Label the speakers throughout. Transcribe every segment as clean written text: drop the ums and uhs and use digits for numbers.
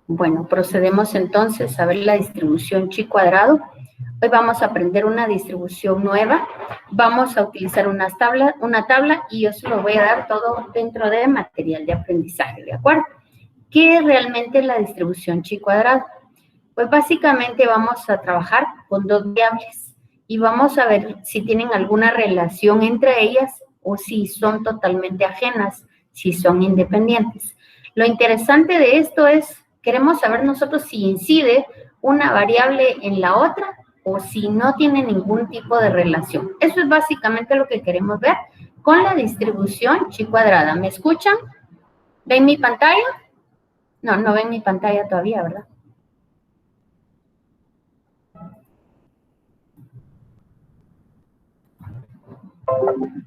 Speaker 1: Bueno, procedemos entonces a ver la distribución chi cuadrado. Hoy vamos a aprender una distribución nueva. Vamos a utilizar una tabla y yo se lo voy a dar todo dentro de material de aprendizaje, ¿de acuerdo? ¿Qué es realmente la distribución chi cuadrado? Pues básicamente vamos a trabajar con dos variables y vamos a ver si tienen alguna relación entre ellas o si son totalmente ajenas, si son independientes. Lo interesante de esto es, queremos saber nosotros si incide una variable en la otra o si no tiene ningún tipo de relación. Eso es básicamente lo que queremos ver con la distribución chi cuadrada. ¿Me escuchan? ¿Ven mi pantalla? No, no ven mi pantalla todavía, ¿verdad?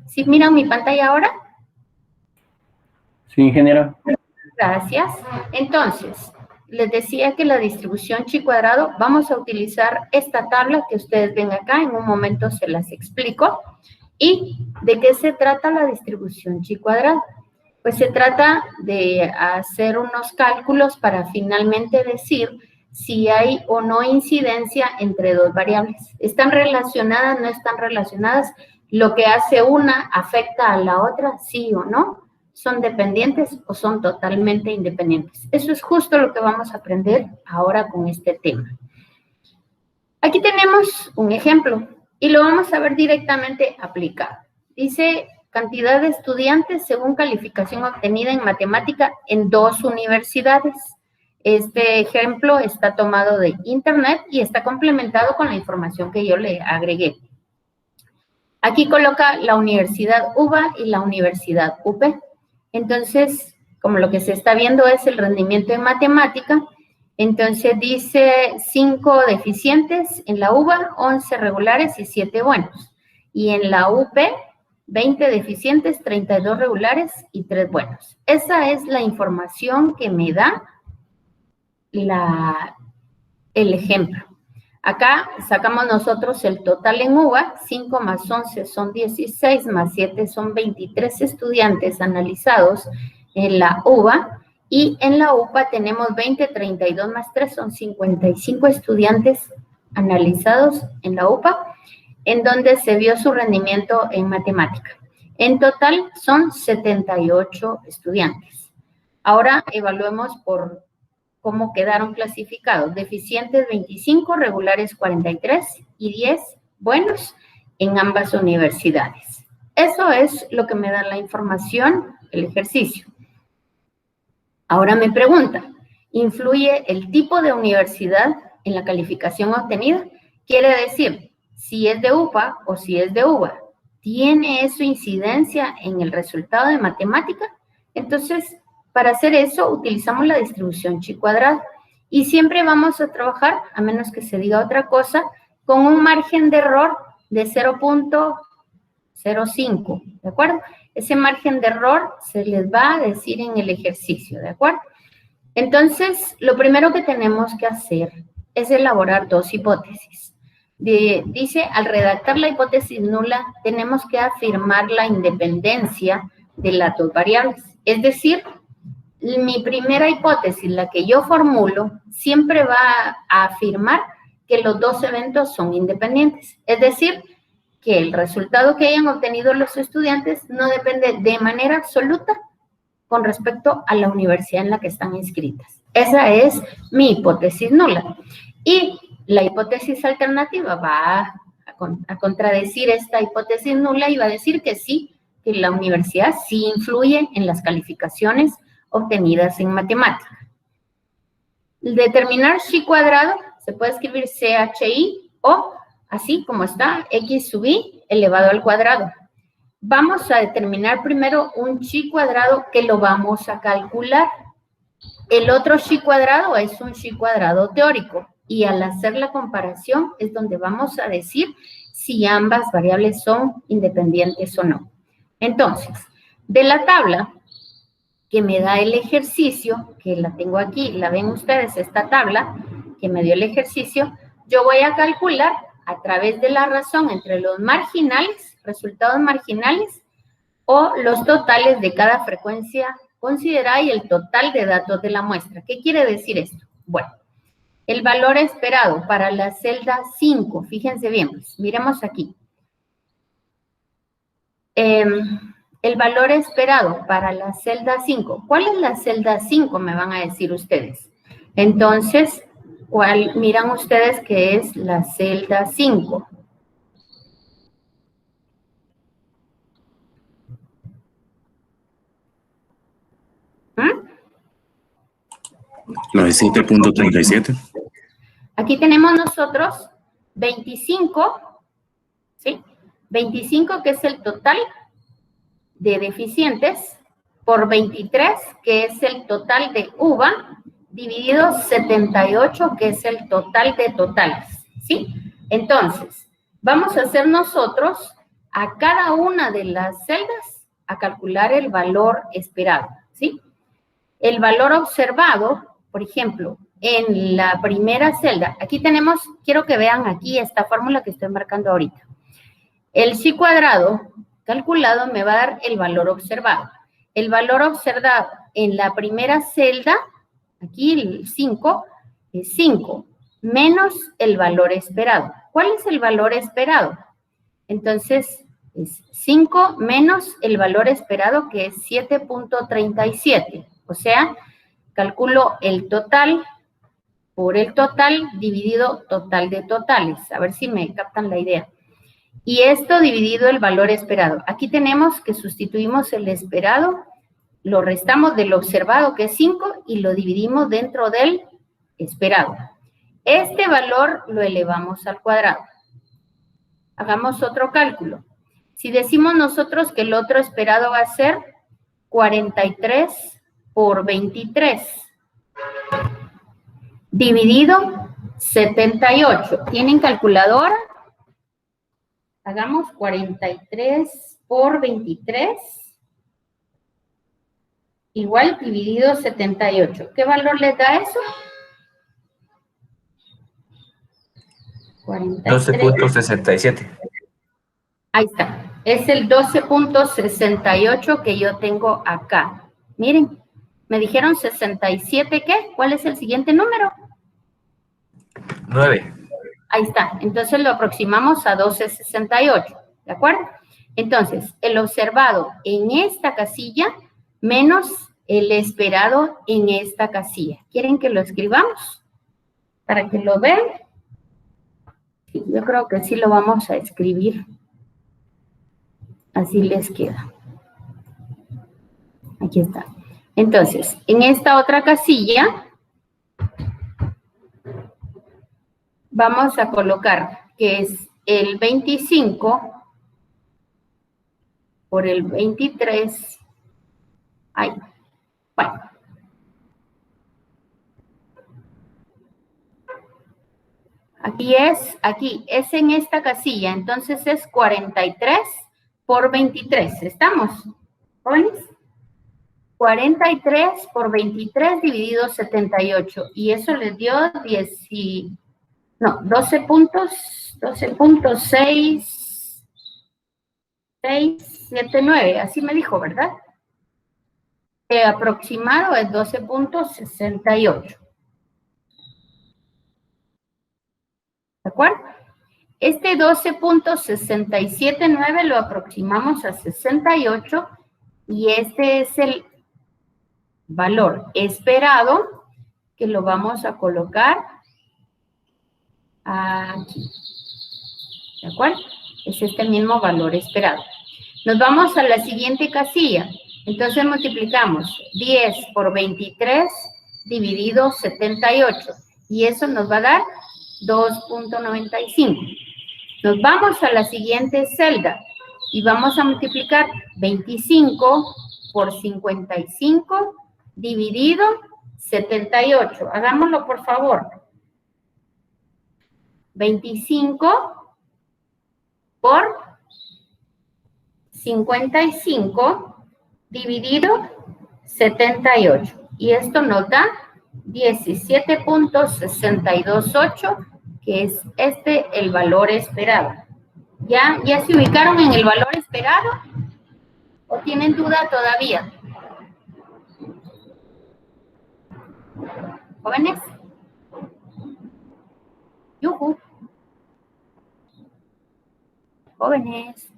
Speaker 1: ¿Sí miran mi pantalla ahora?
Speaker 2: Sí, ingeniera.
Speaker 1: Gracias. Entonces, les decía que la distribución chi cuadrado, vamos a utilizar esta tabla que ustedes ven acá, en un momento se las explico. ¿Y de qué se trata la distribución chi cuadrado? Pues se trata de hacer unos cálculos para finalmente decir si hay o no incidencia entre dos variables. ¿Están relacionadas, no están relacionadas? ¿Lo que hace una afecta a la otra, sí o no? ¿Son dependientes o son totalmente independientes? Eso es justo lo que vamos a aprender ahora con este tema. Aquí tenemos un ejemplo y lo vamos a ver directamente aplicado. Dice cantidad de estudiantes según calificación obtenida en matemática en 2 universidades. Este ejemplo está tomado de internet y está complementado con la información que yo le agregué. Aquí coloca la Universidad UBA y la Universidad UP. Entonces, como lo que se está viendo es el rendimiento en matemática, entonces dice 5 deficientes en la UBA, 11 regulares y 7 buenos. Y en la UP, 20 deficientes, 32 regulares y 3 buenos. Esa es la información que me da el ejemplo. Acá sacamos nosotros el total en UBA, 5 más 11 son 16, más 7 son 23 estudiantes analizados en la UBA, y en la UPA tenemos 20, 32 más 3 son 55 estudiantes analizados en la UPA, en donde se vio su rendimiento en matemática. En total son 78 estudiantes. Ahora evaluemos por cómo quedaron clasificados. Deficientes 25, regulares 43 y 10 buenos en ambas universidades. Eso es lo que me da la información, el ejercicio. Ahora me pregunta, ¿influye el tipo de universidad en la calificación obtenida? Quiere decir, si es de UPA o si es de UBA, ¿tiene eso incidencia en el resultado de matemática? Entonces, para hacer eso, utilizamos la distribución chi cuadrado. Y siempre vamos a trabajar, a menos que se diga otra cosa, con un margen de error de 0.05, ¿de acuerdo? Ese margen de error se les va a decir en el ejercicio, ¿de acuerdo? Entonces, lo primero que tenemos que hacer es elaborar dos hipótesis. Dice, al redactar la hipótesis nula, tenemos que afirmar la independencia de las dos variables. Es decir, mi primera hipótesis, la que yo formulo, siempre va a afirmar que los dos eventos son independientes. Es decir, que el resultado que hayan obtenido los estudiantes no depende de manera absoluta con respecto a la universidad en la que están inscritas. Esa es mi hipótesis nula. Y la hipótesis alternativa va a contradecir esta hipótesis nula y va a decir que sí, que la universidad sí influye en las calificaciones obtenidas en matemática. Determinar chi cuadrado se puede escribir CHI o así como está, x sub i elevado al cuadrado. Vamos a determinar primero un chi cuadrado que lo vamos a calcular. El otro chi cuadrado es un chi cuadrado teórico y al hacer la comparación es donde vamos a decir si ambas variables son independientes o no. Entonces, de la tabla que me da el ejercicio, que la tengo aquí, la ven ustedes, esta tabla que me dio el ejercicio, yo voy a calcular a través de la razón entre los marginales, resultados marginales, o los totales de cada frecuencia considerada y el total de datos de la muestra. ¿Qué quiere decir esto? Bueno, el valor esperado para la celda 5, fíjense bien, pues, miremos aquí. El valor esperado para la celda 5. ¿Cuál es la celda 5? Me van a decir ustedes. Entonces, ¿cuál miran ustedes que es la celda 5? ¿Mm?
Speaker 2: 97.37.
Speaker 1: Aquí tenemos nosotros 25, ¿sí? 25 que es el total de deficientes por 23 que es el total de uva dividido 78 que es el total de totales, ¿sí? Entonces, vamos a hacer nosotros a cada una de las celdas a calcular el valor esperado, ¿sí? El valor observado, por ejemplo, en la primera celda, aquí tenemos, quiero que vean aquí esta fórmula que estoy marcando ahorita. El chi cuadrado calculado me va a dar el valor observado. El valor observado en la primera celda, aquí el 5, es 5, menos el valor esperado. ¿Cuál es el valor esperado? Entonces, es 5 menos el valor esperado, que es 7.37. O sea, calculo el total por el total dividido total de totales. A ver si me captan la idea. Y esto dividido el valor esperado. Aquí tenemos que sustituimos el esperado, lo restamos del observado, que es 5, y lo dividimos dentro del esperado. Este valor lo elevamos al cuadrado. Hagamos otro cálculo. Si decimos nosotros que el otro esperado va a ser 43 por 23, dividido 78. ¿Tienen calculadora? Hagamos 43 por 23, igual dividido 78. ¿Qué valor les da eso?
Speaker 3: 12.67.
Speaker 1: Ahí está. Es el 12.68 que yo tengo acá. Miren, me dijeron 67, ¿qué? ¿Cuál es el siguiente número?
Speaker 3: 9.
Speaker 1: Ahí está. Entonces lo aproximamos a 12.68, ¿de acuerdo? Entonces, el observado en esta casilla menos el esperado en esta casilla. ¿Quieren que lo escribamos? Para que lo vean. Sí, yo creo que sí lo vamos a escribir. Así les queda. Aquí está. Entonces, en esta otra casilla vamos a colocar que es el 25 por el 23. Ay, bueno. Aquí es en esta casilla, entonces es 43 por 23, ¿estamos? ¿Jóvenes? 43 por 23 dividido 78, y eso les dio 12.679, así me dijo, ¿verdad? Aproximado es 12.68. ¿De acuerdo? Este 12.679 lo aproximamos a 68 y este es el valor esperado que lo vamos a colocar aquí. ¿De acuerdo? Es este mismo valor esperado. Nos vamos a la siguiente casilla. Entonces multiplicamos 10 por 23 dividido 78 y eso nos va a dar 2.95. Nos vamos a la siguiente celda y vamos a multiplicar 25 por 55 dividido 78. Hagámoslo, por favor. 25 por 55 dividido 78. Y esto nos da 17.628, que es el valor esperado. ¿Ya se ubicaron en el valor esperado? ¿O tienen duda todavía? ¿Jóvenes? Yuhu. Jóvenes.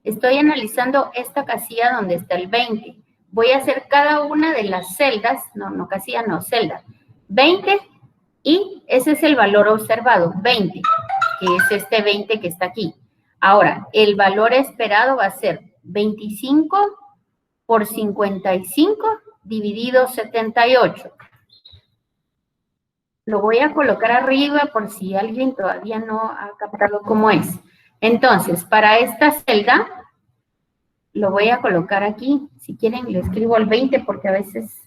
Speaker 1: Estoy analizando esta casilla donde está el 20. Voy a hacer cada una de las celdas, no casilla, no, celda. 20 y ese es el valor observado, 20, que es este 20 que está aquí. Ahora, el valor esperado va a ser 25 por 55 dividido 78. Lo voy a colocar arriba por si alguien todavía no ha captado cómo es. Entonces, para esta celda, lo voy a colocar aquí. Si quieren, le escribo el 20 porque a veces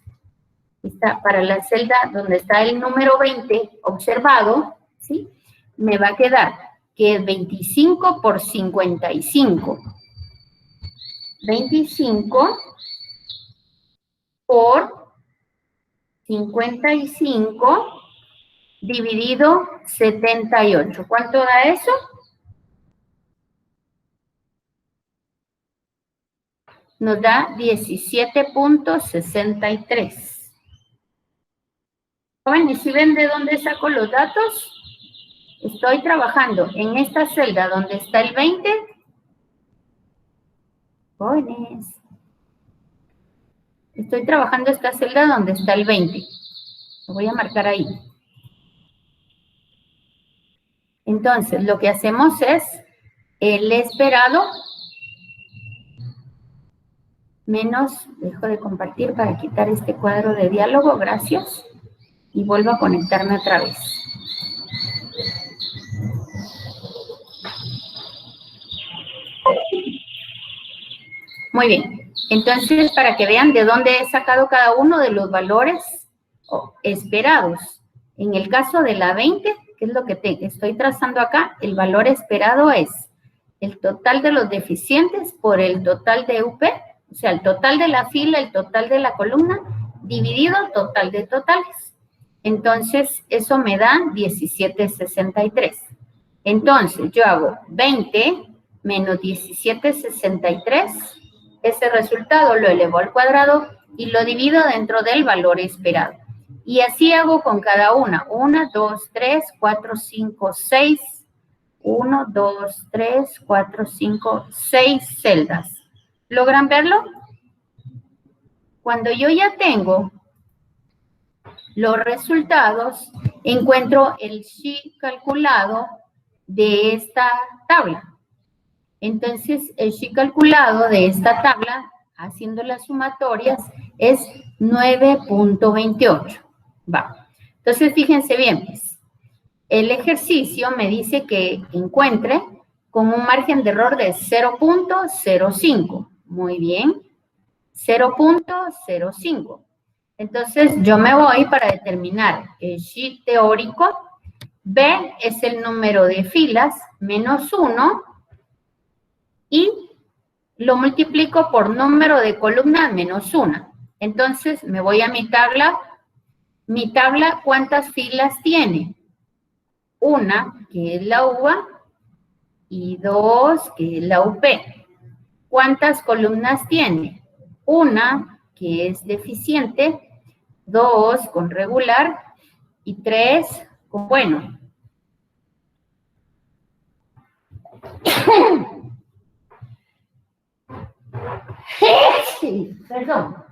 Speaker 1: está para la celda donde está el número 20 observado, ¿sí? Me va a quedar que es 25 por 55. 25 por 55 dividido 78. ¿Cuánto da eso? Nos da 17.63. Jóvenes, ¿sí ven de dónde saco los datos? Estoy trabajando en esta celda donde está el 20. Jóvenes. Estoy trabajando esta celda donde está el 20. Lo voy a marcar ahí. Entonces, lo que hacemos es el esperado menos, dejo de compartir para quitar este cuadro de diálogo, gracias, y vuelvo a conectarme otra vez. Muy bien, entonces para que vean de dónde he sacado cada uno de los valores esperados. En el caso de la 20, que es lo que estoy trazando acá, el valor esperado es el total de los deficientes por el total de UP, o sea, el total de la fila, el total de la columna, dividido total de totales. Entonces, eso me da 17.63. Entonces, yo hago 20 menos 17.63. Ese resultado lo elevo al cuadrado y lo divido dentro del valor esperado. Y así hago con cada una. 1, 2, 3, 4, 5, 6. 1, 2, 3, 4, 5, 6 celdas. ¿Logran verlo? Cuando yo ya tengo los resultados, encuentro el Shi calculado de esta tabla. Entonces, el Shi calculado de esta tabla, haciendo las sumatorias, es 9.28. Va. Entonces, fíjense bien, pues, el ejercicio me dice que encuentre con un margen de error de 0.05. Muy bien. 0.05. Entonces, yo me voy para determinar el Shi teórico. B es el número de filas, menos 1. Y lo multiplico por número de columnas, menos 1. Entonces, me voy a mi tabla. Mi tabla, ¿cuántas filas tiene? Una, que es la UVA, y 2, que es la UP. ¿Cuántas columnas tiene? Una, que es deficiente, 2 con regular, y 3 con bueno. Perdón.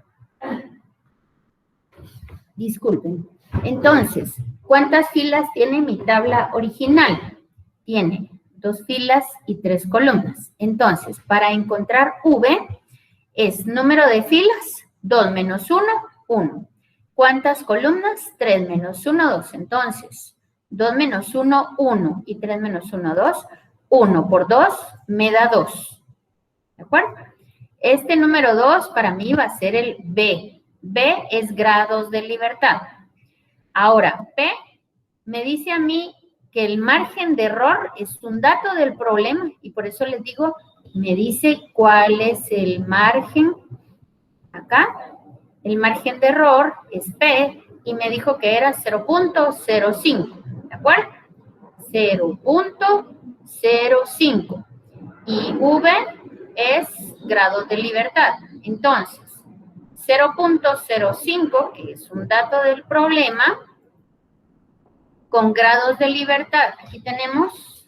Speaker 1: Disculpen. Entonces, ¿cuántas filas tiene mi tabla original? Tiene 2 filas y 3 columnas. Entonces, para encontrar V, es número de filas, 2 menos 1, 1. ¿Cuántas columnas? 3 menos 1, 2. Entonces, 2 menos 1, 1. Y 3 menos 1, 2. 1 por 2 me da 2. ¿De acuerdo? Este número 2 para mí va a ser el B. B es grados de libertad. Ahora, P me dice a mí que el margen de error es un dato del problema y por eso les digo, me dice cuál es el margen. Acá, el margen de error es P y me dijo que era 0.05. ¿De acuerdo? 0.05. Y V es grados de libertad. Entonces, 0.05, que es un dato del problema, con grados de libertad. Aquí tenemos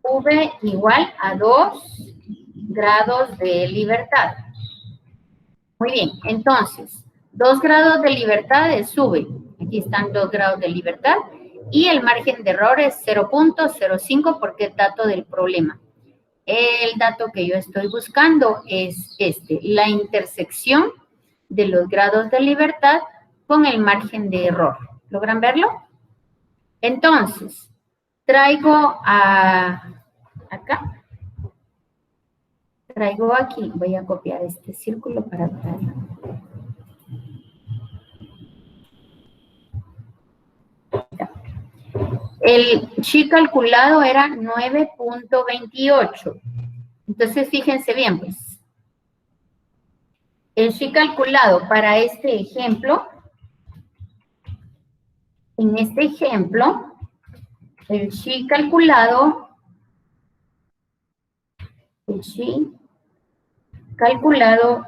Speaker 1: V igual a 2 grados de libertad. Muy bien, entonces, 2 grados de libertad es V. Aquí están 2 grados de libertad. Y el margen de error es 0.05 porque es dato del problema. El dato que yo estoy buscando es la intersección de los grados de libertad con el margen de error. ¿Logran verlo? Entonces, traigo acá. Traigo aquí, voy a copiar este círculo para traer. El chi calculado era 9.28. Entonces, fíjense bien, pues. El chi calculado para este ejemplo, en este ejemplo, el chi calculado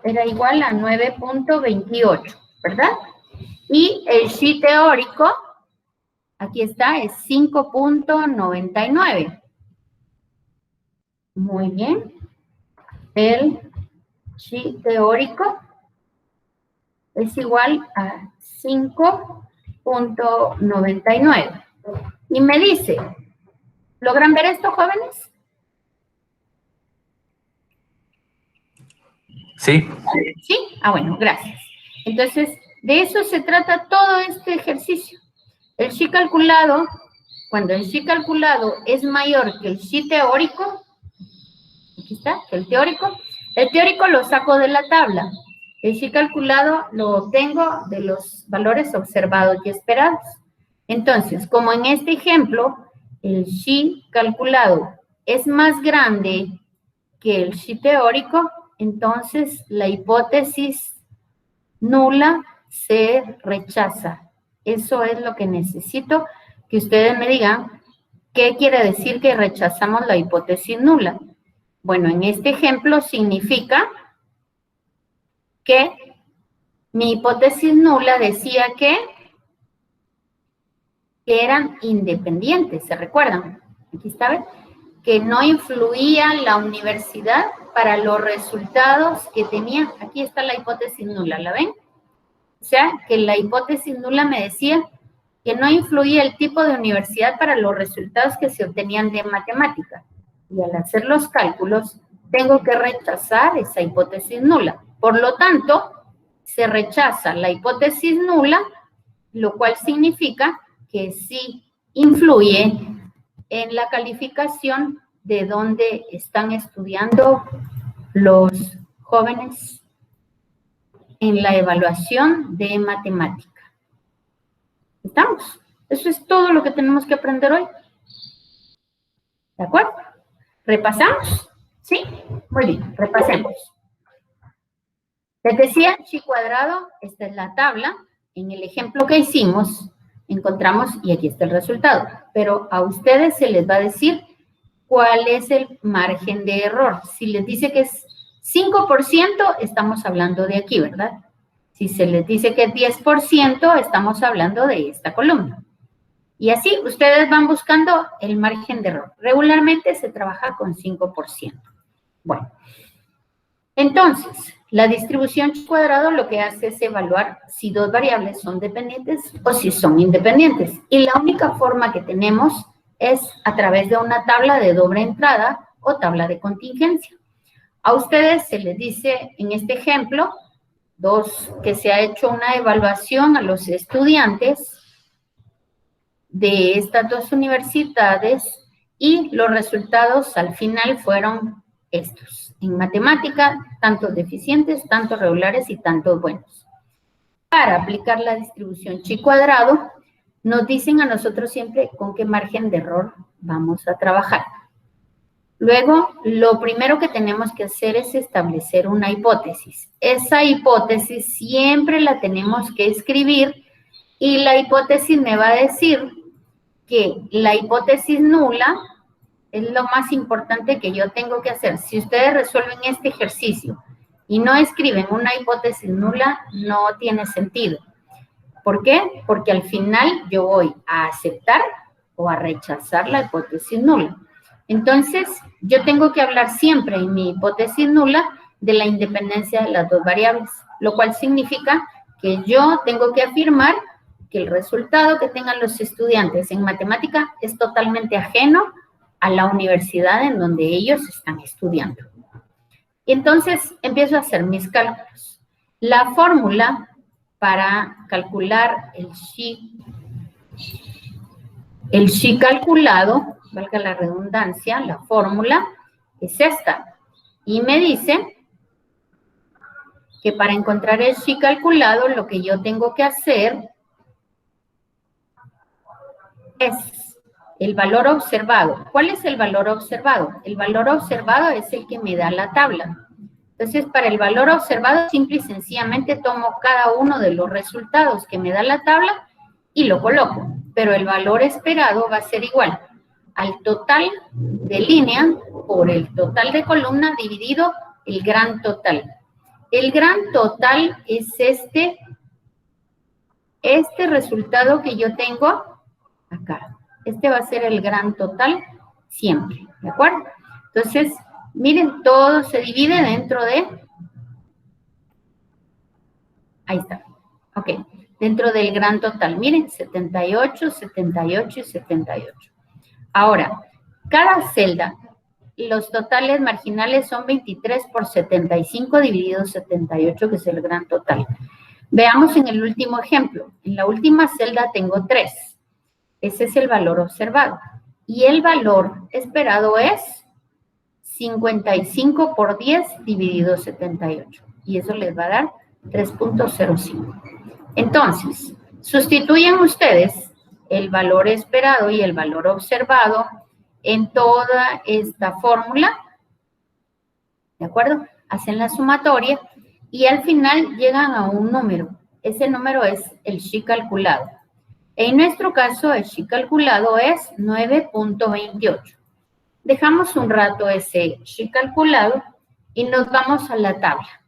Speaker 1: era igual a 9.28, ¿verdad? Y el chi teórico, aquí está, es 5.99. Muy bien. El chi teórico es igual a 5.99. Y me dice, ¿logran ver esto, jóvenes?
Speaker 3: Sí.
Speaker 1: ¿Sí? Ah, bueno, gracias. Entonces, de eso se trata todo este ejercicio. El chi calculado, cuando el chi calculado es mayor que el chi teórico, aquí está, el teórico lo saco de la tabla. El chi calculado lo obtengo de los valores observados y esperados. Entonces, como en este ejemplo, el chi calculado es más grande que el chi teórico, entonces la hipótesis nula se rechaza. Eso es lo que necesito que ustedes me digan. ¿Qué quiere decir que rechazamos la hipótesis nula? Bueno, en este ejemplo significa que mi hipótesis nula decía que eran independientes, ¿se recuerdan? Aquí está, ¿ven? Que no influía la universidad para los resultados que tenía. Aquí está la hipótesis nula, ¿la ven? O sea, que la hipótesis nula me decía que no influía el tipo de universidad para los resultados que se obtenían de matemática. Y al hacer los cálculos, tengo que rechazar esa hipótesis nula. Por lo tanto, se rechaza la hipótesis nula, lo cual significa que sí influye en la calificación de donde están estudiando los jóvenes en la evaluación de matemática. ¿Estamos? Eso es todo lo que tenemos que aprender hoy. ¿De acuerdo? ¿Repasamos? ¿Sí? Muy bien, repasemos. Les decía, chi cuadrado, esta es la tabla. En el ejemplo que hicimos, encontramos, y aquí está el resultado. Pero a ustedes se les va a decir cuál es el margen de error. Si les dice que es 5%, estamos hablando de aquí, ¿verdad? Si se les dice que es 10%, estamos hablando de esta columna. Y así ustedes van buscando el margen de error. Regularmente se trabaja con 5%. Bueno, entonces, la distribución chi cuadrado lo que hace es evaluar si dos variables son dependientes o si son independientes. Y la única forma que tenemos es a través de una tabla de doble entrada o tabla de contingencia. A ustedes se les dice en este ejemplo, que se ha hecho una evaluación a los estudiantes de estas dos universidades y los resultados al final fueron estos. En matemática, tantos deficientes, tantos regulares y tantos buenos. Para aplicar la distribución chi cuadrado, nos dicen a nosotros siempre con qué margen de error vamos a trabajar. Luego, lo primero que tenemos que hacer es establecer una hipótesis. Esa hipótesis siempre la tenemos que escribir y la hipótesis me va a decir que la hipótesis nula es lo más importante que yo tengo que hacer. Si ustedes resuelven este ejercicio y no escriben una hipótesis nula, no tiene sentido. ¿Por qué? Porque al final yo voy a aceptar o a rechazar la hipótesis nula. Entonces, yo tengo que hablar siempre en mi hipótesis nula de la independencia de las dos variables, lo cual significa que yo tengo que afirmar que el resultado que tengan los estudiantes en matemática es totalmente ajeno a la universidad en donde ellos están estudiando. Y entonces empiezo a hacer mis cálculos. La fórmula para calcular el chi calculado, valga la redundancia, la fórmula es esta. Y me dice que para encontrar el chi calculado, lo que yo tengo que hacer es el valor observado. ¿Cuál es el valor observado? El valor observado es el que me da la tabla. Entonces, para el valor observado, simple y sencillamente tomo cada uno de los resultados que me da la tabla y lo coloco. Pero el valor esperado va a ser igual al total de línea por el total de columna dividido el gran total. El gran total es este resultado que yo tengo acá. Este va a ser el gran total siempre, ¿de acuerdo? Entonces, miren, todo se divide dentro de... Ahí está. Ok. Dentro del gran total. Miren, 78, 78 y 78. Ahora, cada celda, los totales marginales son 23 por 75 dividido 78, que es el gran total. Veamos en el último ejemplo. En la última celda tengo 3. Ese es el valor observado. Y el valor esperado es 55 por 10 dividido 78. Y eso les va a dar 3.05. Entonces, sustituyen ustedes el valor esperado y el valor observado en toda esta fórmula. ¿De acuerdo? Hacen la sumatoria y al final llegan a un número. Ese número es el chi calculado. En nuestro caso, el chi calculado es 9.28. Dejamos un rato ese chi calculado y nos vamos a la tabla.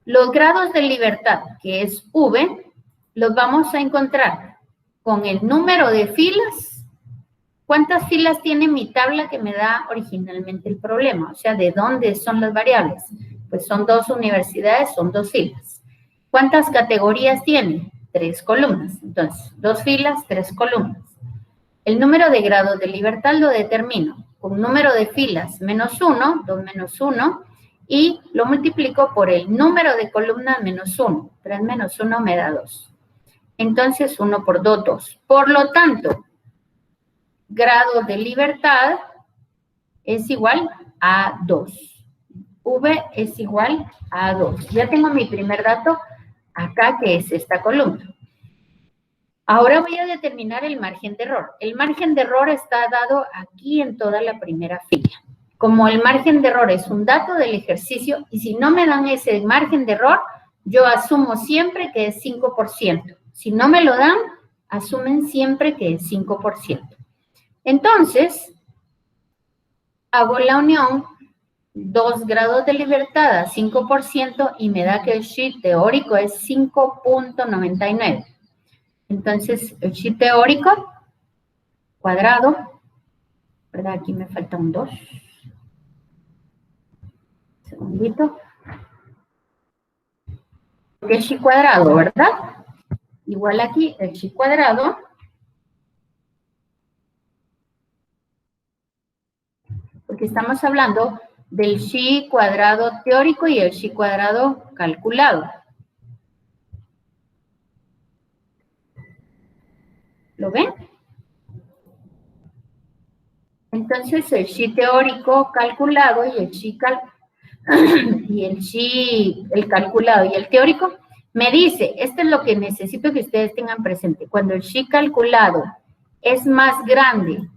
Speaker 1: Los grados de libertad, que es V, los vamos a encontrar con el número de filas. ¿Cuántas filas tiene mi tabla que me da originalmente el problema? O sea, ¿de dónde son las variables? Pues son 2 universidades, son 2 filas. ¿Cuántas categorías tiene? 3 columnas. Entonces, 2 filas, 3 columnas. El número de grados de libertad lo determino con número de filas menos 1, 2 menos 1, y lo multiplico por el número de columnas menos 1. 3 menos 1 me da 2. Entonces, 1 por 2, 2. Por lo tanto, grado de libertad es igual a 2. V es igual a 2. Ya tengo mi primer dato acá, que es esta columna. Ahora voy a determinar el margen de error. El margen de error está dado aquí en toda la primera fila. Como el margen de error es un dato del ejercicio, y si no me dan ese margen de error, yo asumo siempre que es 5%. Si no me lo dan, asumen siempre que es 5%. Entonces, hago la unión, 2 grados de libertad a 5%, y me da que el chi teórico es 5.99. Entonces, el chi teórico cuadrado, ¿verdad? Aquí me falta un 2. Segundito. El chi cuadrado, ¿verdad? Igual aquí, el chi cuadrado. Porque estamos hablando del chi cuadrado teórico y el chi cuadrado calculado. ¿Lo ven? Entonces, el chi teórico calculado y el calculado y el teórico me dice, esto es lo que necesito que ustedes tengan presente. Cuando el chi calculado es más grande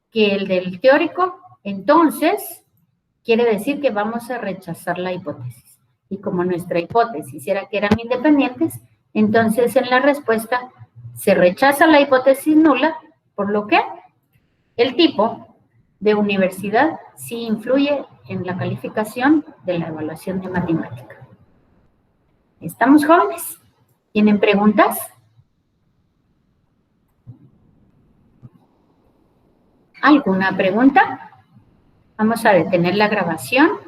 Speaker 1: que el del teórico, entonces quiere decir que vamos a rechazar la hipótesis. Y como nuestra hipótesis era que eran independientes, entonces en la respuesta se rechaza la hipótesis nula, por lo que el tipo de universidad sí influye en la calificación de la evaluación de matemática. ¿Estamos, jóvenes? ¿Tienen preguntas? ¿Alguna pregunta? Vamos a detener la grabación.